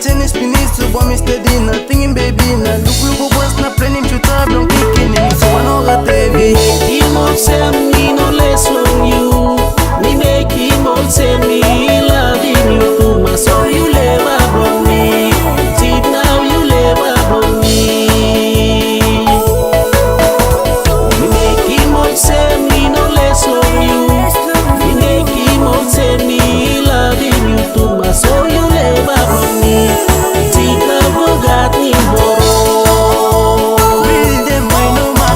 chain is finished, so boy me steady. Nothing in baby, na look boss na planning to tab, don't kicking in. So I know got heavy. Him all say me no less from you. Me make him all say me loving you too much. So you never from me. Zibnau you never from me. Me make him all say me no less from you. Me make him all say me loving you too much. So you never from me. Zibnau got me borrow. Real them I know ma.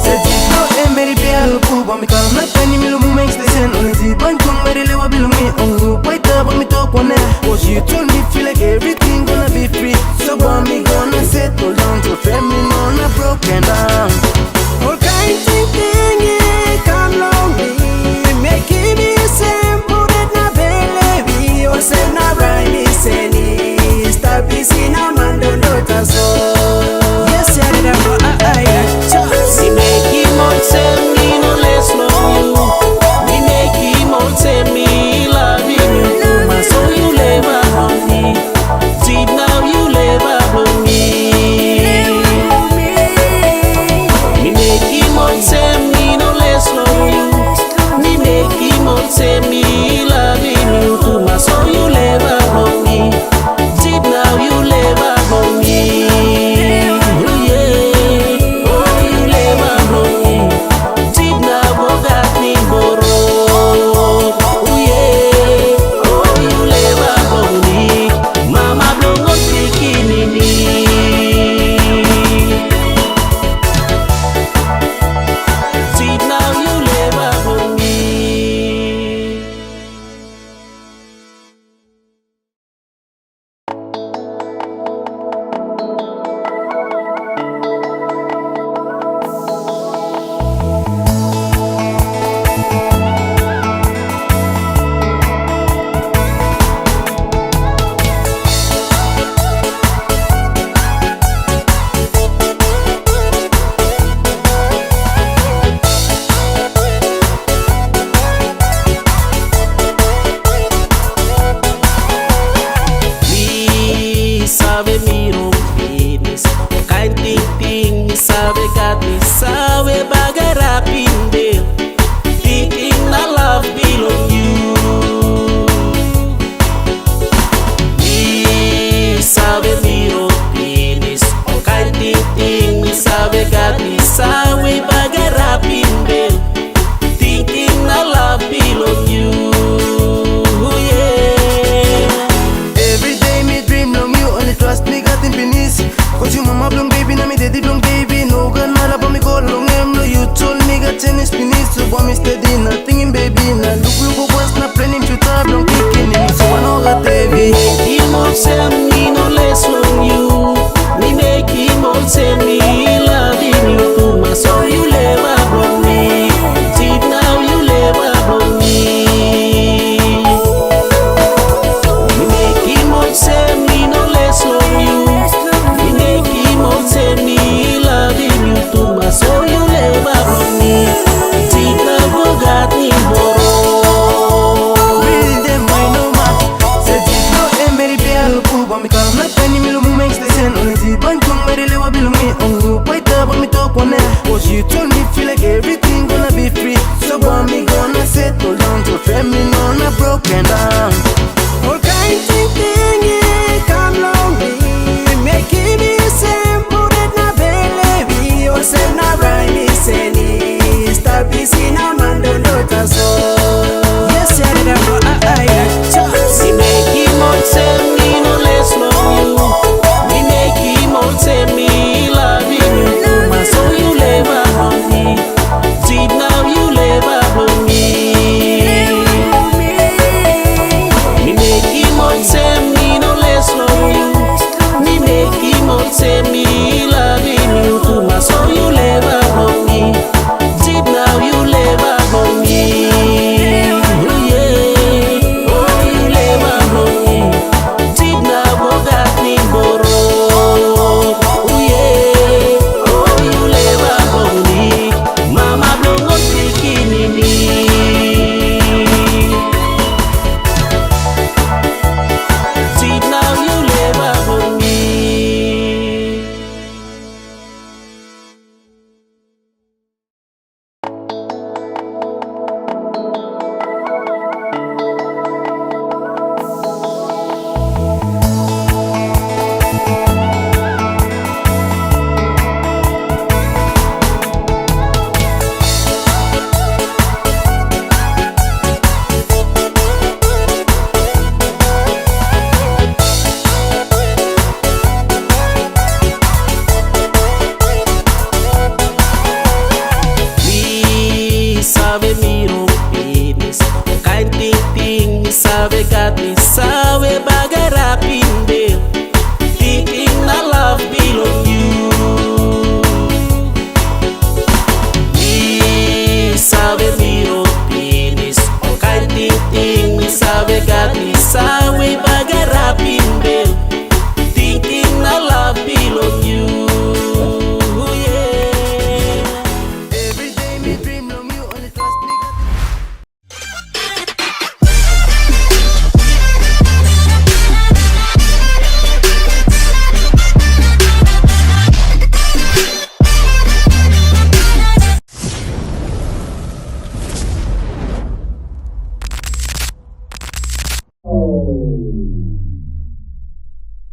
Said Zibnau very bad but me come like any me look makes the sense. Only Zibnau come very lewa below me. Oh, wait up on me talk one. Cause you told me feel like everything gonna be free. So bomb me.